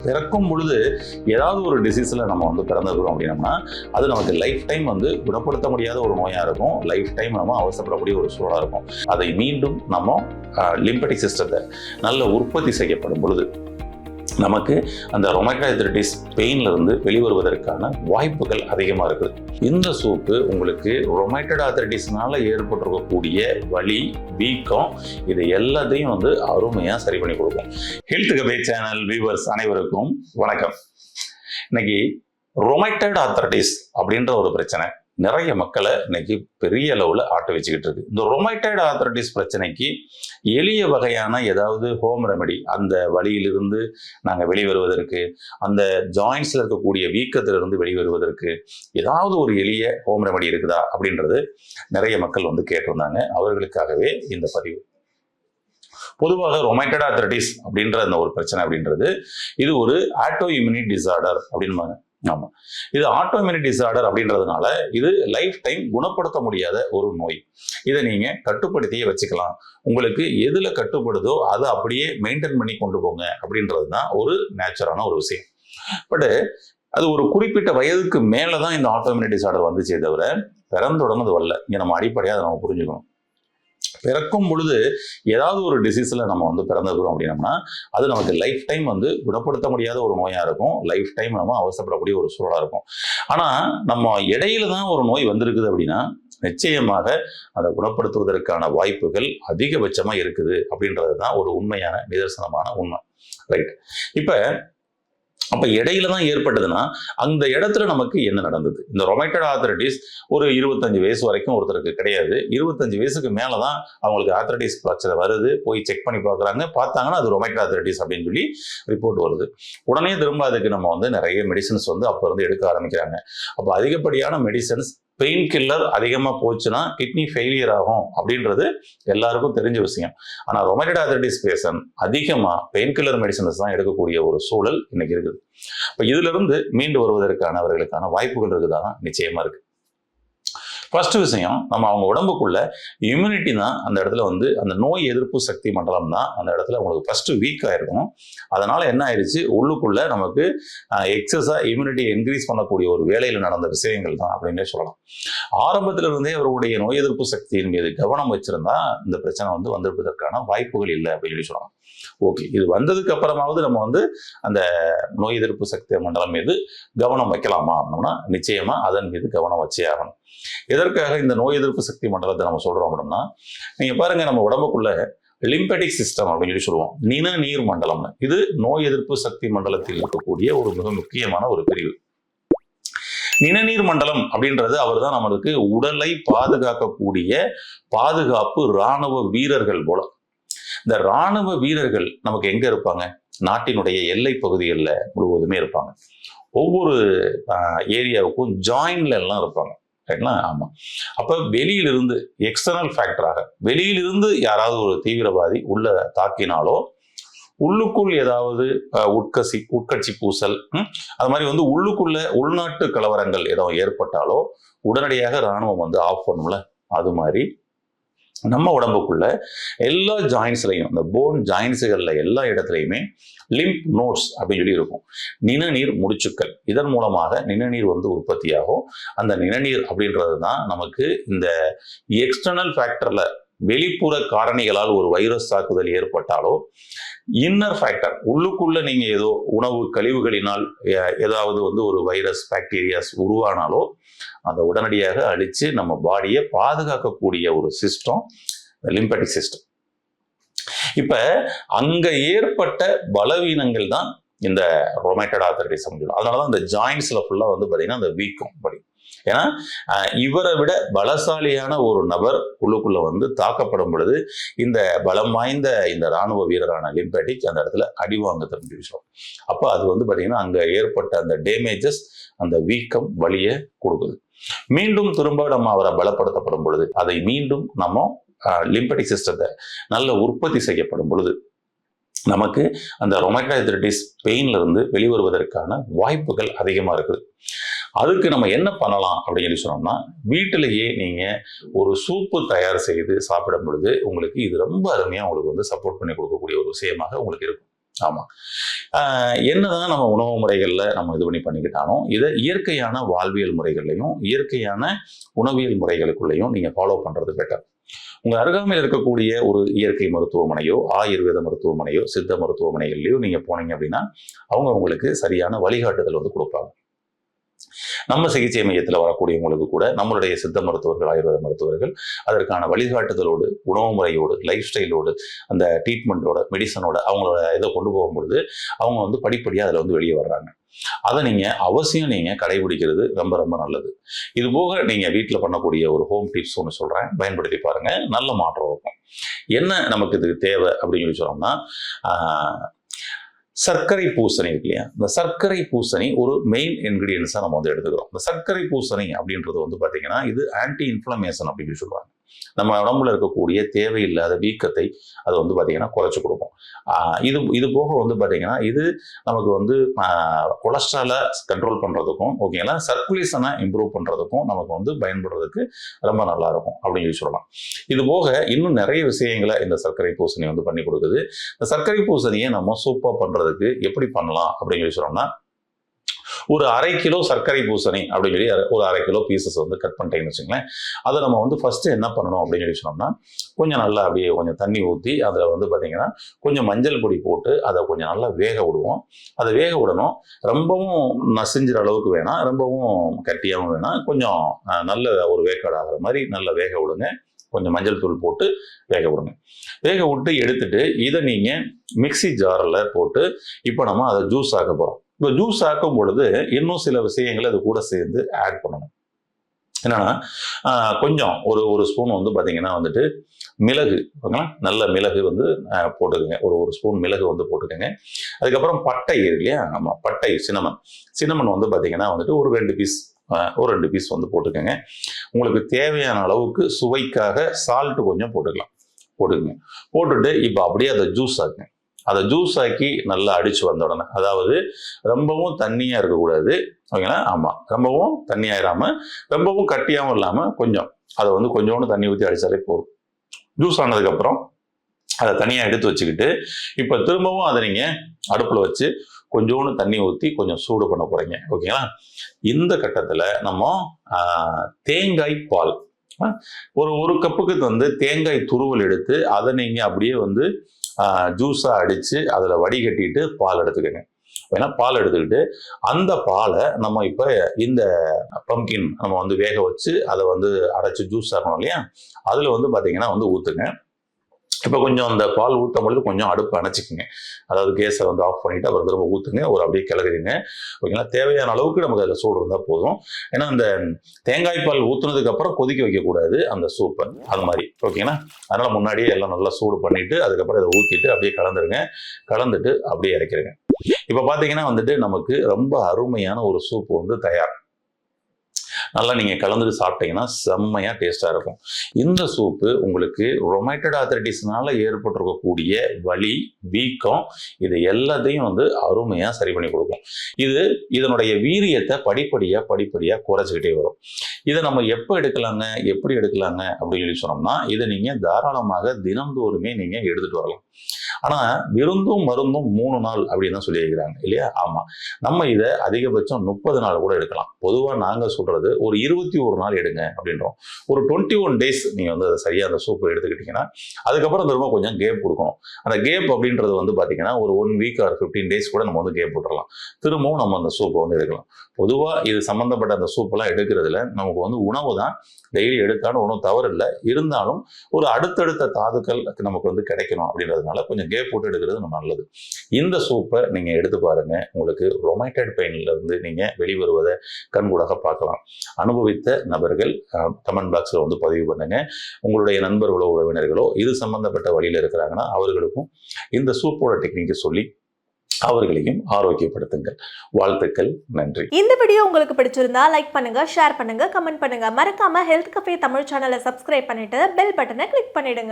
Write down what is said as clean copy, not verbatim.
பிறக்கும் பொழுது ஏதாவது ஒரு டிசீஸில் நம்ம வந்து பிறந்திருக்கிறோம் அப்படின்னம்னா அது நமக்கு லைஃப் டைம் வந்து குணப்படுத்த முடியாத ஒரு நோயாக இருக்கும். லைஃப் டைம் நம்ம அவசரப்படக்கூடிய ஒரு சூழலாக இருக்கும். அதை மீண்டும் நம்ம லிம்பெட்டிக் சிஸ்டத்தை நல்ல உற்பத்தி செய்யப்படும் பொழுது நமக்கு அந்த ரொமேட்டட் ஆர்த்ரைட்டிஸ் பெயின்ல இருந்து வெளிவருவதற்கான வாய்ப்புகள் அதிகமாக இருக்குது. இந்த சூப்பு உங்களுக்கு ரொமேட்டட் ஆர்த்ரைட்டிஸ்னால ஏற்பட்டிருக்கக்கூடிய வலி, வீக்கம் இது எல்லாத்தையும் வந்து அருமையாக சரி பண்ணி கொடுக்கும். ஹெல்த் கபே சேனல் வியூவர்ஸ் அனைவருக்கும் வணக்கம். இன்னைக்கு ரொமேட்டட் ஆர்த்ரைட்டிஸ் அப்படின்ற ஒரு பிரச்சனை நிறைய மக்களை இன்னைக்கு பெரிய அளவில் ஆட்ட வச்சுக்கிட்டு இருக்கு. இந்த ரொமேட்டட் ஆர்த்ரைட்டிஸ் பிரச்சனைக்கு எளிய வகையான ஏதாவது ஹோம் ரெமெடி, அந்த வலியிலிருந்து நாங்கள் வெளிவருவதற்கு, அந்த ஜாயின்ஸில் இருக்கக்கூடிய வீக்கத்திலிருந்து வெளிவருவதற்கு ஏதாவது ஒரு எளிய ஹோம் ரெமெடி இருக்குதா அப்படின்றது நிறைய மக்கள் வந்து கேட்டிருந்தாங்க. அவர்களுக்காகவே இந்த பதிவு. பொதுவாக ரொமேட்டட் ஆர்த்ரைட்டிஸ் அப்படின்ற அந்த ஒரு பிரச்சனை அப்படின்றது இது ஒரு ஆட்டோ இம்யூனி டிசார்டர் அப்படின்பாங்க. ஆமா, இது ஆட்டோ இம்யூனி டிசார்டர் அப்படின்றதுனால இது லைஃப் டைம் குணப்படுத்த முடியாத ஒரு நோய். இதை நீங்க கட்டுப்படுத்தியே வச்சுக்கலாம். உங்களுக்கு எதுல கட்டுப்படுதோ அதை அப்படியே மெயின்டைன் பண்ணி கொண்டு போங்க அப்படின்றது தான் ஒரு நேச்சுரான ஒரு விஷயம். பட் அது ஒரு குறிப்பிட்ட வயதுக்கு மேலதான் இந்த ஆட்டோ இம்யூனி டிசார்டர் வந்துச்சே தவிர பிறந்துடனே அது வரல. இங்க நம்ம அடிப்படையாக அதை நம்ம புரிஞ்சுக்கணும். பிறக்கும் பொழுது ஏதாவது ஒரு டிசீஸில் நம்ம வந்து பிறந்திருக்கிறோம் அப்படின்னம்னா அது நமக்கு லைஃப் டைம் வந்து குணப்படுத்த முடியாத ஒரு நோயாக இருக்கும். லைஃப் டைம் நம்ம அவசரப்படக்கூடிய ஒரு சூழலாக இருக்கும். ஆனால் நம்ம இடையில தான் ஒரு நோய் வந்திருக்குது அப்படின்னா நிச்சயமாக அதை குணப்படுத்துவதற்கான வாய்ப்புகள் அதிகபட்சமாக இருக்குது அப்படின்றது தான் ஒரு உண்மையான நிதர்சனமான உண்மை. ரைட். அப்ப இடையில தான் ஏற்பட்டதுன்னா அந்த இடத்துல நமக்கு என்ன நடந்தது? இந்த ரொமேட்டட் ஆர்த்ரைட்டிஸ் ஒரு 25 வயசு வரைக்கும் ஒருத்தருக்கு கிடையாது. 25 வயசுக்கு மேலதான் அவங்களுக்கு ஆர்த்ரைட்டிஸ் பிரச்சனை வருது. போய் செக் பண்ணி பார்த்தாங்கன்னா அது ரொமேட்டட் ஆர்த்ரைட்டிஸ் அப்படின்னு சொல்லி ரிப்போர்ட் வருது. உடனே திரும்ப அதுக்கு நம்ம வந்து நிறைய மெடிசன்ஸ் வந்து அப்ப இருந்து எடுக்க ஆரம்பிக்கிறாங்க. அப்ப அதிகப்படியான மெடிசன்ஸ், பெயின் கில்லர் அதிகமாக போச்சுன்னா கிட்னி ஃபெயிலியர் ஆகும் அப்படின்றது எல்லாருக்கும் தெரிஞ்ச விஷயம். ஆனால் ரொமேட்டட் ஆர்த்ரைட்டிஸ் பேஷண்ட் அதிகமாக பெயின் கில்லர் மெடிசன்ஸ் தான் எடுக்கக்கூடிய ஒரு சூழல் இன்னைக்கு இருக்குது. இப்போ இதுல இருந்து மீண்டு வருவதற்கான அவர்களுக்கான வாய்ப்புகள் இருக்குதானா? நிச்சயமா இருக்கு. ஃபர்ஸ்ட் விஷயம், நம்ம அவங்க உடம்புக்குள்ள இம்யூனிட்டி தான் அந்த இடத்துல வந்து அந்த நோய் எதிர்ப்பு சக்தி மண்டலம் தான் அந்த இடத்துல உங்களுக்கு ஃபர்ஸ்ட் வீக் ஆயிருக்கும். அதனால என்ன ஆயிடுச்சு, உள்ளுக்குள்ள நமக்கு எக்ஸஸா இம்யூனிட்டி இன்க்ரீஸ் பண்ணக்கூடிய ஒரு வேலையில நடந்த விஷயங்கள் தான் அப்படின்னே சொல்லலாம். ஆரம்பத்துல இருந்தே அவருடைய நோய் எதிர்ப்பு சக்தியின் மீது கவனம் வச்சிருந்தா இந்த பிரச்சனை வந்து வந்திருப்பதற்கான வாய்ப்புகள் இல்லை அப்படின்னு சொல்லலாம். ஓகே, இது வந்ததுக்கு அப்புறமாவது நம்ம வந்து அந்த நோய் எதிர்ப்பு சக்தி மண்டலம் மீது கவனம் வைக்கலாமா அப்படின்னா நிச்சயமா அதன் மீது கவனம் வச்சே ஆகணும். எதற்காக இந்த நோய் எதிர்ப்பு சக்தி மண்டலத்தை நம்ம சொல்றோம் அப்படின்னா, நீங்க பாருங்க, நம்ம உடம்புக்குள்ள லிம்பெட்டிக் சிஸ்டம் அப்படின்னு சொல்லி சொல்லுவோம், நிணநீர் மண்டலம்னு. இது நோய் எதிர்ப்பு சக்தி மண்டலத்தில் இருக்கக்கூடிய ஒரு மிக முக்கியமான ஒரு பிரிவு. நிணநீர் மண்டலம் அப்படின்றது அவர் தான் நம்மளுக்கு உடலை பாதுகாக்கக்கூடிய பாதுகாப்பு இராணுவ வீரர்கள் போல. இந்த இராணுவ வீரர்கள் நமக்கு எங்க இருப்பாங்க? நாட்டினுடைய எல்லை பகுதிகளில் முழுவதுமே இருப்பாங்க. ஒவ்வொரு ஏரியாவுக்கும் ஜாயின்ல எல்லாம் இருப்பாங்க. ஆமா. அப்ப வெளியிலிருந்து எக்ஸ்டர்னல் ஃபேக்டராக வெளியிலிருந்து யாராவது ஒரு தீவிரவாதி உள்ள தாக்கினாலோ, உள்ளுக்குள் ஏதாவது உட்கட்சி பூசல், அது மாதிரி வந்து உள்ளுக்குள்ள உள்நாட்டு கலவரங்கள் ஏதாவது ஏற்பட்டாலோ உடனடியாக இராணுவம் வந்து ஆஃப் பண்ணும்ல, அது மாதிரி நம்ம உடம்புக்குள்ள எல்லா ஜாயின்ஸ்லையும், இந்த போன் ஜாயின்ஸுகள்ல எல்லா இடத்துலையுமே லிம்ப் நோட்ஸ் அப்படின்னு சொல்லி இருக்கும், நிணநீர் முடிச்சுக்கள். இதன் மூலமாக நிணநீர் வந்து உற்பத்தியாகும். அந்த நிணநீர் அப்படின்றது தான் நமக்கு இந்த எக்ஸ்டர்னல் ஃபேக்டர்ல வெளிப்புற காரணிகளால் ஒரு வைரஸ் தாக்குதல் ஏற்பட்டாலோ, இன்னர் ஃபேக்டர் உள்ளுக்குள்ள நீங்க ஏதோ உணவு கழிவுகளினால் ஏதாவது வந்து ஒரு வைரஸ் பாக்டீரியாஸ் உருவானாலோ அதை உடனடியாக அழிச்சு நம்ம பாடியை பாதுகாக்கக்கூடிய ஒரு சிஸ்டம் லிம்பெட்டிக் சிஸ்டம். இப்ப அங்க ஏற்பட்ட பலவீனங்கள் தான் இந்த ரொமேட்டட் ஆர்த்ரைட்டிஸ். அதனாலதான் இந்த ஜாயின்ஸ்ல ஃபுல்லா வந்து பாத்தீங்கன்னா அந்த வீக்கம் படி. ஏன்னா இவரை விட பலசாலியான ஒரு நபர் உள்ளுக்குள்ள வந்து தாக்கப்படும் பொழுது இந்த பலம் வாய்ந்த இந்த இராணுவ வீரரான லிம்பெட்டிக் அந்த இடத்துல அடிவாங்க தெரிஞ்சுக்கிறோம். அப்ப அது வந்து பாத்தீங்கன்னா அங்க ஏற்பட்ட அந்த டேமேஜஸ், அந்த வீக்கம், வலியை கொடுக்குது. மீண்டும் திரும்ப நம்ம அவரை பலப்படுத்தப்படும் பொழுது, அதை மீண்டும் நம்ம லிம்பெட்டிக் சிஸ்டத்தை நல்ல உற்பத்தி செய்யப்படும் பொழுது நமக்கு அந்த ரொமேட்டட் ஆர்த்ரைட்டிஸ் பெயின்ல இருந்து வெளிவருவதற்கான வாய்ப்புகள் அதிகமா இருக்குது. அதுக்கு நம்ம என்ன பண்ணலாம் அப்படின்னு சொல்லி சொன்னோம்னா, வீட்டிலேயே நீங்க ஒரு சூப்பு தயார் செய்து சாப்பிடும் பொழுது உங்களுக்கு இது ரொம்ப அருமையா உங்களுக்கு வந்து சப்போர்ட் பண்ணி கொடுக்கக்கூடிய ஒரு விஷயமாக உங்களுக்கு இருக்கும். ஆமா, என்னதான் நம்ம உணவு முறைகளில் நம்ம இது பண்ணிக்கிட்டாலும் இதை இயற்கையான வாழ்வியல் முறைகள்லையும் இயற்கையான உணவியல் முறைகளுக்குள்ளேயும் நீங்கள் ஃபாலோ பண்ணுறது பெட்டர். உங்கள் அருகாமையில் இருக்கக்கூடிய ஒரு இயற்கை மருத்துவமனையோ ஆயுர்வேத மருத்துவமனையோ சித்த மருத்துவமனைகள்லையோ நீங்கள் போனீங்க அப்படின்னா அவங்க உங்களுக்கு சரியான வழிகாட்டுதல் கொடுப்பாங்க. நம்ம சிகிச்சை மையத்தில் வரக்கூடியவங்களுக்கு கூட நம்மளுடைய சித்த மருத்துவர்கள் ஆயுர்வேத மருத்துவர்கள் அதற்கான வழிகாட்டுதலோடு உணவு முறையோடு லைஃப் ஸ்டைலோடு அந்த ட்ரீட்மெண்ட்டோட மெடிசனோட அவங்களோட இதை கொண்டு போகும்பொழுது அவங்க படிப்படியாக அதில் வெளியே வர்றாங்க. அதை நீங்கள் அவசியம் நீங்கள் கடைபிடிக்கிறது ரொம்ப ரொம்ப நல்லது. இது போக நீங்கள் வீட்டில் பண்ணக்கூடிய ஒரு ஹோம் டிப்ஸ் ஒன்று சொல்கிறேன், பயன்படுத்தி பாருங்கள், நல்ல மாற்றம் இருக்கும். என்ன நமக்கு இதுக்கு தேவை அப்படின்னு சொன்னோம்னா சர்க்கரை பூசணி இருக்கு இல்லையா, இந்த சர்க்கரை பூசணி ஒரு மெயின் இன்கிரீடியன்ஸாக நம்ம எடுத்துக்கிறோம். இந்த சர்க்கரை பூசணி அப்படின்றது பார்த்தீங்கன்னா இது ஆன்டி இன்ஃப்ளமேஷன் அப்படின்னு சொல்லுவாங்க. நம்ம உடம்புல இருக்கக்கூடிய தேவையில்லாத வீக்கத்தை அது பார்த்தீங்கன்னா குறைச்சி கொடுக்கும். இது போக பார்த்தீங்கன்னா இது நமக்கு கொலஸ்ட்ராலை கண்ட்ரோல் பண்ணுறதுக்கும் ஓகேங்களா, சர்க்குலேஷனை இம்ப்ரூவ் பண்ணுறதுக்கும் நமக்கு பயன்படுறதுக்கு ரொம்ப நல்லா இருக்கும் அப்படின்னு சொல்லலாம். இது போக இன்னும் நிறைய விஷயங்களை இந்த சர்க்கரை பூசணி பண்ணி கொடுக்குது. இந்த சர்க்கரை பூசணியை நம்ம சூப்பாக பண்ணுறதுக்கு எப்படி பண்ணலாம் அப்படின்னு சொன்னோம்னா ஒரு 1/2 கிலோ சர்க்கரை பூசணி அப்படின்னு ஒரு 1/2 கிலோ பீசஸ் கட் பண்ணிட்டேன்னு வச்சுங்களேன். அதை நம்ம ஃபர்ஸ்ட் என்ன பண்ணணும் அப்படின்னு சொன்னோம்னா கொஞ்சம் நல்லா அப்படியே கொஞ்சம் தண்ணி ஊற்றி அதில் பார்த்தீங்கன்னா கொஞ்சம் மஞ்சள் பொடி போட்டு அதை கொஞ்சம் நல்லா வேக விடுவோம். அதை வேக விடணும், ரொம்பவும் நசிஞ்சிற அளவுக்கு வேணாம், ரொம்பவும் கட்டியாகவும் வேணாம், கொஞ்சம் நல்ல ஒரு வேக்காடு ஆகிற மாதிரி நல்லா வேக விடுங்க. கொஞ்சம் மஞ்சள் தூள் போட்டு வேக விடுங்க. வேக விட்டு எடுத்துட்டு இதை நீங்கள் மிக்சி ஜாரில் போட்டு இப்போ நம்ம அதை ஜூஸ் ஆக்க போகிறோம். இப்போ ஜூஸ் ஆக்கும் பொழுது இன்னும் சில விஷயங்களை அது கூட சேர்ந்து ஆட் பண்ணணும். என்னன்னா கொஞ்சம் ஒரு ஸ்பூன் பார்த்தீங்கன்னா மிளகு, நல்ல மிளகு போட்டுக்கோங்க. ஒரு ஸ்பூன் மிளகு போட்டுக்கோங்க. அதுக்கப்புறம் பட்டை இருக்கு இல்லையா, ஆமாம் பட்டை, சினமன் பார்த்தீங்கன்னா ஒரு 2 பீஸ் போட்டுக்கோங்க. உங்களுக்கு தேவையான அளவுக்கு சுவைக்காக சால்ட் கொஞ்சம் போட்டுக்கோங்க. போட்டுட்டு இப்போ அப்படியே அதை ஜூஸ் ஆக்குங்க. அதை ஜூஸ் ஆக்கி நல்லா அடிச்சு வந்த உடனே, அதாவது ரொம்பவும் தண்ணியா இருக்கக்கூடாது ஓகேங்களா, ஆமாம் ரொம்பவும் தண்ணியாயிராம ரொம்பவும் கட்டியாகவும் இல்லாமல் கொஞ்சம் அதை கொஞ்சோண்டு தண்ணி ஊற்றி அடித்தாலே போதும். ஜூஸ் ஆனதுக்கப்புறம் அதை தனியாக எடுத்து வச்சுக்கிட்டு இப்போ திரும்பவும் அதை நீங்கள் அடுப்பில் வச்சு கொஞ்சோண்டு தண்ணி ஊற்றி கொஞ்சம் சூடு பண்ண போகிறீங்க ஓகேங்களா. இந்த கட்டத்தில் நம்ம தேங்காய் பால் ஒரு கப்புக்கு தேங்காய் துருவல் எடுத்து அதை நீங்கள் அப்படியே ஜூஸாக அடித்து அதில் வடிகட்டிட்டு பால் எடுத்துக்கோங்க. ஏன்னா பால் எடுத்துக்கிட்டு அந்த பாலை நம்ம இப்போ இந்த பம்கின் நம்ம வேக வச்சு அதை அரைச்சி ஜூஸ் ஆகணும் இல்லையா, அதில் பார்த்தீங்கன்னா ஊற்றுங்க. இப்போ கொஞ்சம் அந்த பால் ஊற்றும் பொழுது கொஞ்சம் அடுப்பு அணைச்சிக்குங்க. அதாவது கேஸை ஆஃப் பண்ணிவிட்டு அப்புறம் திரும்ப ஊற்றுங்க, அப்படியே கிளறிடுங்க ஓகேங்களா. தேவையான அளவுக்கு நமக்கு அதில் சூடு இருந்தால் போதும். ஏன்னா அந்த தேங்காய் பால் ஊற்றுனதுக்கப்புறம் கொதிக்க வைக்கக்கூடாது அந்த சூப்பை, அது மாதிரி ஓகேங்களா. அதனால் முன்னாடியே எல்லாம் நல்லா சூடு பண்ணிவிட்டு அதுக்கப்புறம் இதை ஊற்றிட்டு அப்படியே கலந்துருங்க. கலந்துட்டு அப்படியே இறக்கிடுங்க. இப்போ பார்த்தீங்கன்னா நமக்கு ரொம்ப அருமையான ஒரு சூப்பு தயார். நல்லா நீங்கள் கலந்துட்டு சாப்பிட்டீங்கன்னா செம்மையாக டேஸ்ட்டாக இருக்கும். இந்த சூப்பு உங்களுக்கு ரொமேட்டட் ஆர்த்ரைட்டிஸ்னால ஏற்பட்டிருக்கக்கூடிய வலி, வீக்கம் இது எல்லாத்தையும் அருமையாக சரி பண்ணி கொடுக்கும். இதனுடைய வீரியத்தை படிப்படியாக குறைச்சிக்கிட்டே வரும். இதை நம்ம எப்போ எடுக்கலாங்க, எப்படி எடுக்கலாங்க அப்படின்னு சொன்னோம்னா இதை நீங்கள் தாராளமாக தினந்தோறுமே நீங்கள் எடுத்துகிட்டு வரலாம். ஆனால் விருந்தும் மருந்தும் 3 நாள் அப்படின்னு தான் சொல்லியிருக்கிறாங்க இல்லையா. ஆமாம், நம்ம இதை அதிகபட்சம் 30 நாள் கூட எடுக்கலாம். பொதுவாக நாங்கள் சொல்கிறது ஒரு 21 நாள் எடுங்க அப்படின்றோம். ஒரு 21 days நீங்கள் அதை சரியாக அந்த சூப்பை எடுத்துக்கிட்டிங்கன்னா அதுக்கப்புறம் திரும்ப கொஞ்சம் கேப் கொடுக்கணும். அந்த கேப் அப்படின்றது பார்த்தீங்கன்னா ஒரு 1 week or 15 days கூட நம்ம கேப் விட்டுறலாம். திரும்பவும் நம்ம அந்த சூப்பை எடுக்கலாம். பொதுவாக இது சம்மந்தப்பட்ட அந்த சூப்பெல்லாம் எடுக்கிறதுல நமக்கு உணவு தான் டெய்லி எடுத்தாலும் ஒன்றும் தவறு இல்லை. இருந்தாலும் ஒரு அடுத்தடுத்த தாதுக்கள் நமக்கு கிடைக்கணும் அப்படின்றதுனால கொஞ்சம் கேப் போட்டு எடுக்கிறது நல்லது. இந்த சூப்பை நீங்கள் எடுத்து பாருங்க, உங்களுக்கு ரொமேட்டட் பெயின்ல நீங்கள் வெளிவருவதை கண்கூடாக பார்க்கலாம். அனுபவித்த நபர்கள் கமெண்ட் பாக்ஸில் பதிவு பண்ணுங்க. உங்களுடைய நண்பர்களோ உறவினர்களோ இது சம்பந்தப்பட்ட வழியில் இருக்கிறாங்கன்னா அவர்களுக்கும் இந்த சூப்போட டெக்னிக்கை சொல்லி அவர்களையும் ஆரோக்கியப்படுத்துங்கள். வாழ்த்துக்கள், நன்றி. இந்த வீடியோ உங்களுக்கு பிடிச்சிருந்தா லைக் பண்ணுங்க, ஷேர் பண்ணுங்க, கமெண்ட் பண்ணுங்க. மறக்காம ஹெல்த் கஃபே தமிழ் சேனலை சப்ஸ்கிரைப் பண்ணிட்டு பெல் பட்டனை கிளிக் பண்ணிடுங்க.